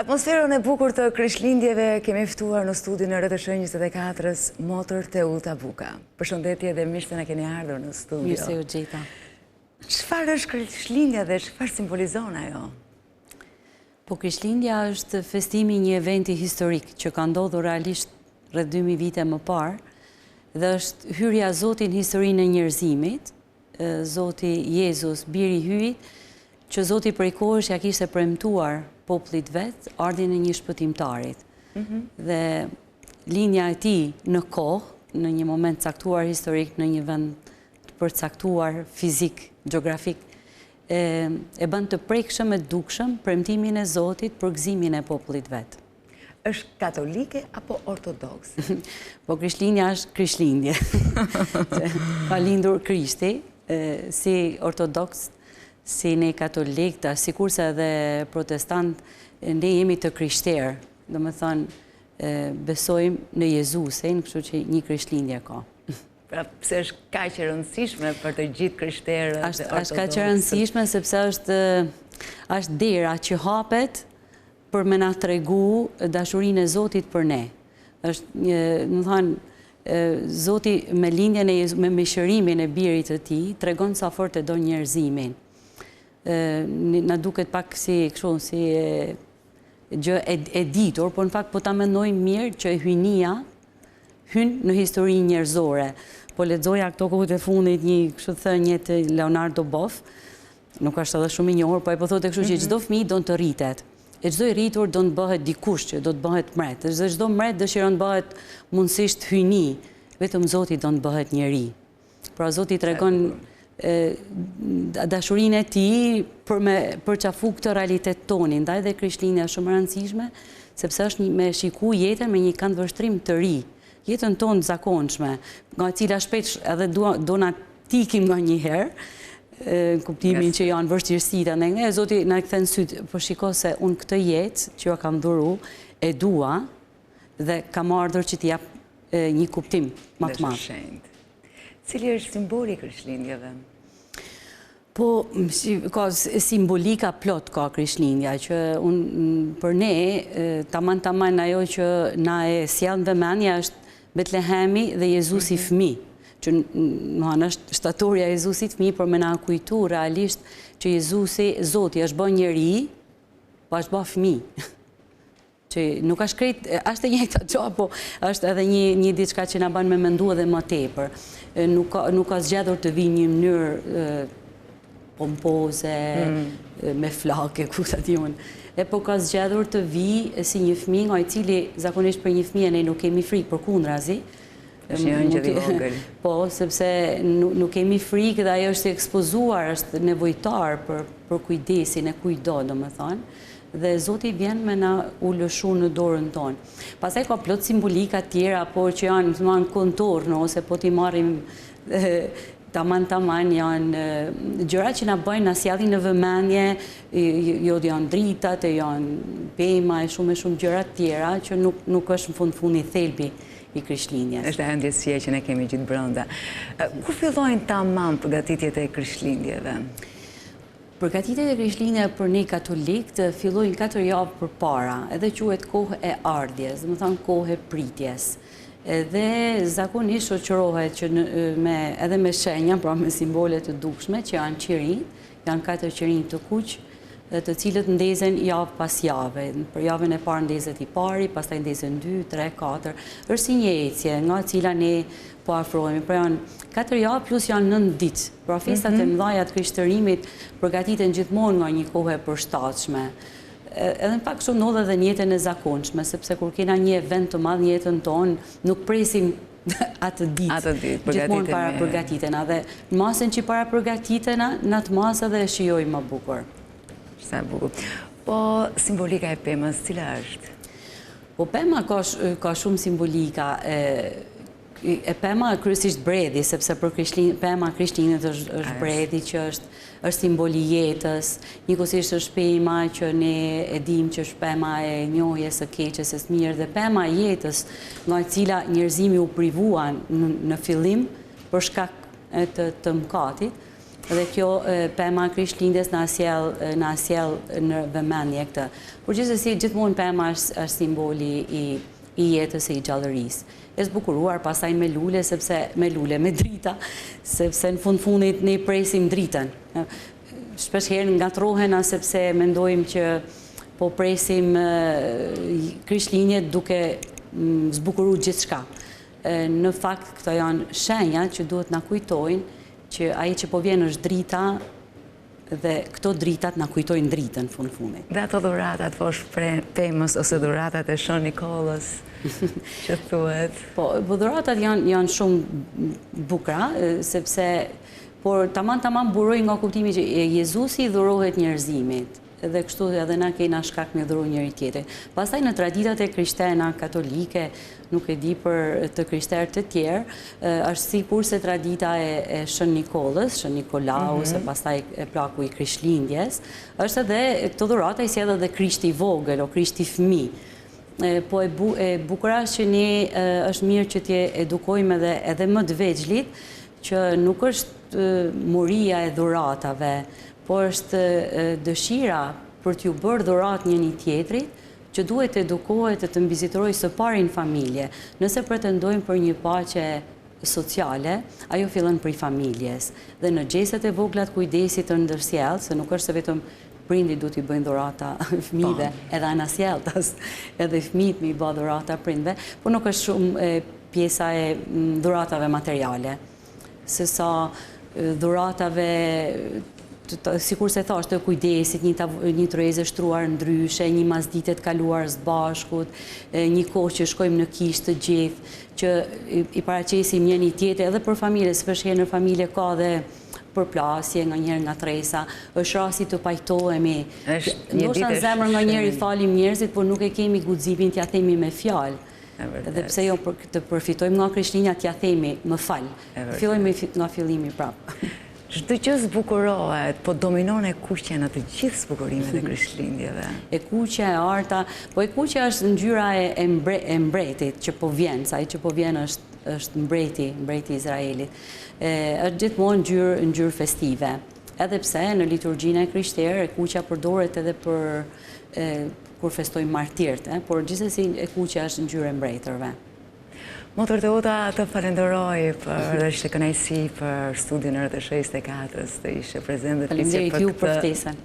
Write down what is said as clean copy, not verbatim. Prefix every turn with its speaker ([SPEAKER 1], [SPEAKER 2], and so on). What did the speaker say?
[SPEAKER 1] Për atmosferën e bukur të Krishtlindjeve kemi ftuar në studion e RTS 24-s motër Teuta Buka. Përshëndetje dhe mirë se na keni ardhur në studio.
[SPEAKER 2] Mirë se u gjeta.
[SPEAKER 1] Çfarë është Krishtlindja dhe çfarë simbolizon ajo?
[SPEAKER 2] Po Krishtlindja është festimi i një eventi historik që ka ndodhur realisht rreth 2000 vite më parë dhe është hyrja e Zotit në historinë e njerëzimit. Zoti Jezus, biri i hyjit, që Zoti prej kohësh ja kishte premtuar popullit vet ardhin e një shpëtimtarit. Dhe linja e tij në kohë, në një moment caktuar historik, në një vend të përcaktuar fizik, gjeografik, e bën të prekshëm e dukshëm premtimin e Zotit për gëzimin e popullit vet.
[SPEAKER 1] Është katolike apo ortodoks?
[SPEAKER 2] Po Krishtlindja është Krishtlindje. Ka lindur Krishti, si ortodoks, si ne katolik, sikurse edhe protestant, ne jemi të krishterë. Do me thënë, besojmë në Jezusin, kështu që një Krishtlindje ka.
[SPEAKER 1] Pra pse është kaq e rëndësishme për të gjithë krishterët dhe ortodoksët?
[SPEAKER 2] Është kaq e rëndësishme sepse është dera që hapet për me na tregu dashurinë e Zotit për ne. Është, më thënë, Zoti me lindjen e Jezusit, me mëshirimin e birit të tij, tregon sa fort e do njerëzimin. Na duket pak si kështu, si gjë e ditur, por në fakt po ta mendojmë mirë që hynia hyn në historinë njerëzore. Po lexoja këto kohët e fundit një kështu thënie të Leonardo Boff, nuk është edhe shumë i njohur, po ai po thotë kështu që çdo fëmijë do të rritet. E çdo i rritur do të bëhet dikush që do të bëhet mret. Dhe çdo mret dëshiron të bëhet mundësisht hyjni, vetëm Zoti do të bëhet njeri. Pra Zoti tregon dashurinë e tij për me përqafu këtë realitet tonin. Ndaj dhe Krishtlindja është shumë e rëndësishme, sepse është me shiku jetën me një kënd vështrim të ri. Jetën tonë të zakonshme, nga e cila shpejt edhe do na tikim nga një herë, kuptimin që janë vështirësitë ndaj ne, Zoti na kthen syt, po shiko se unë këtë jetë që ju kam dhuru e dua dhe kam ardhur që t'i jap një kuptim më të madh.
[SPEAKER 1] Cili është simboli i Krishtlindjeve?
[SPEAKER 2] Po, ka simbolika plot ka Krishtlindja, që për ne, taman ajo që na e sjell në vëmendje është Betlehemi dhe Jezusi fëmijë, që është shtatorja e Jezusit fëmijë, për me na kujtu realisht që Jezusi, Zoti, është bërë njeri, po është bërë fëmijë. Që nuk është krejt, është e njëjta gjë, po është edhe një diçka që na bën me mendu edhe më tepër. Nuk ka zgjedhur të vijë një mënyrë pompoze, me flake, ku ta di unë. Po ka zgjedhur të vijë si një fëmijë, nga i cili zakonisht për një fëmijë ne nuk kemi frikë, përkundrazi.
[SPEAKER 1] Është një angjëll i vogël.
[SPEAKER 2] Po, sepse nuk kemi frikë dhe ajo është ekspozuar, është nevojtar për kujdesin e kujdo, domethënë. Dhe Zoti vjen me na u lëshu në dorën tonë. Pastaj ka plot simbolika tjera, por që janë kontorno, ose po t'i marrim taman janë gjëra që na bëjnë, na sjellin në vëmendje, jo janë dritat, janë pema e shumë gjëra tjera që nuk është në fundi thelbi i Krishtlindjes.
[SPEAKER 1] Është ajo ndjesia që ne kemi gjithë brenda. Kur fillojnë tamam përgatitjet e Krishtlindjeve?
[SPEAKER 2] Përgatitjet e Krishtlindjeve për ne katolikë fillojnë 4 javë përpara, edhe quhet kohë e ardhjes, do të thonë kohë e pritjes. Edhe zakonisht shoqërohet që edhe me shenja, pra me simbole të dukshme, që janë qirinj, janë 4 qirinj të kuq, të cilët ndezen javë pas jave. Për javën e parë ndezet i pari, pastaj ndezen 2, 3, 4. Është si një ecje, nga cila ne po afrohemi. Pra janë 4 javë plus janë 9 ditë. Pra festat e mëdha të krishtërimit përgatiten gjithmonë nga një kohë e përshtatshme. Edhe në fakt kështu ndodh edhe në jetën e zakonshme, sepse kur kena një event të madh në jetën tonë, nuk presim atë ditë, gjithmonë para përgatitena. Dhe në masën që para përgatitena, në atë masë edhe e shijojmë më bukur.
[SPEAKER 1] Sa bukur. Po simbolika e pemës, cila është?
[SPEAKER 2] Po pema ka shumë simbolika. E pema kryesisht bredhi, sepse për pema Krishtlindjet është bredhi që është simboli jetës, njëkohësisht është pema që ne e dim që është pema e njohjes së keqes së mirë dhe pema e jetës, nga e cila njerëzimi u privuan në fillim për shkak të mëkatit, Dhe kjo pema Krishtlindjes na sjell në vëmendje këtë. Por gjithsesi gjithmonë pema është simboli i jetës e i gjallërisë. E zbukuruar pastaj me lule, me drita, sepse në fundit ne presim dritën. Shpesh herë ngatrohen sepse mendojmë që po presim Krishtlindjet duke zbukuruar gjithçka. Në fakt këto janë shenja që duhet na kujtojnë që ai që po vjen është drita dhe këto dritat na kujtojnë dritën fundit.
[SPEAKER 1] Dhe ato dhuratat poshtë pemës ose dhuratat e Shën Nikollës, që thuhet.
[SPEAKER 2] Po, dhuratat janë shumë bukura, sepse por tamam buroj nga kuptimi që Jezusi dhurohet njerëzimit. Dhe kështu edhe na kena shkak me dhuru njëri tjetrin. Pastaj në traditat e krishterë katolike, nuk e di për të krishterë të tjerë, është sikur se tradita e Shën Nikollës, Shën Nikolau, se pastaj e plaku i Krishtlindjes, është edhe këto dhurata i sjell edhe Krishti i vogël o Krishti i fëmijë. Po e bukura është që ne është mirë që t'je edukojmë edhe më të vegjlit që nuk është moria e dhuratave, por është dëshira për t'ju bërë dhurat njëri tjetrit, që duhet të edukohet të mbizitorojë së pari në familje. Nëse pretendojmë për një paqe sociale, ajo fillon prej familjes. Dhe në gjeset e vogla të kujdesit të ndërsjellë, se nuk është se vetëm prindit duhet t'i bëjnë dhurata fëmijëve, edhe anasjelltas, edhe fëmijët mi bë dhurata prindve, por nuk është shumë pjesa e dhuratave materiale. Se sa dhuratave sikur se thash të kujdesit, një trezë shtruar ndryshe, një masdite të kaluar së bashkut, një kohë që shkojmë në kishë të gjithë, që i paraqesim njëri tjetrin edhe për familje, shpesh herë në familje ka dhe përplasje nga njëri nga tresa, është rasti të pajtohemi. Ndoshta në zemër nga njëri falim njerëzit, por nuk e kemi guximin t'ja themi me fjalë. Dhe pse jo të përfitojmë nga Krishtlindja t'ja themi më fal. Fillojmë nga fillimi prapë.
[SPEAKER 1] Çdo gjë zbukurohet, po dominon e kuqja në të gjithë zbukurimet e Krishtlindjeve.
[SPEAKER 2] E kuqja, e arta, po e kuqja është ngjyra e mbretit që po vjen, sa ai që po vjen është mbreti i Izraelit. Është gjithmonë ngjyrë festive. Edhe pse në liturgjinë e krishterë e kuqja përdoret edhe për kur festojmë martirët, por gjithsesi e kuqja është ngjyrë e mbretërve.
[SPEAKER 1] Motër Teuta, të falenderoj dhe ishte kënaqësi për studion e RTS-së të 4-s, të ishe prezente
[SPEAKER 2] Faleminderit ju për ftesën.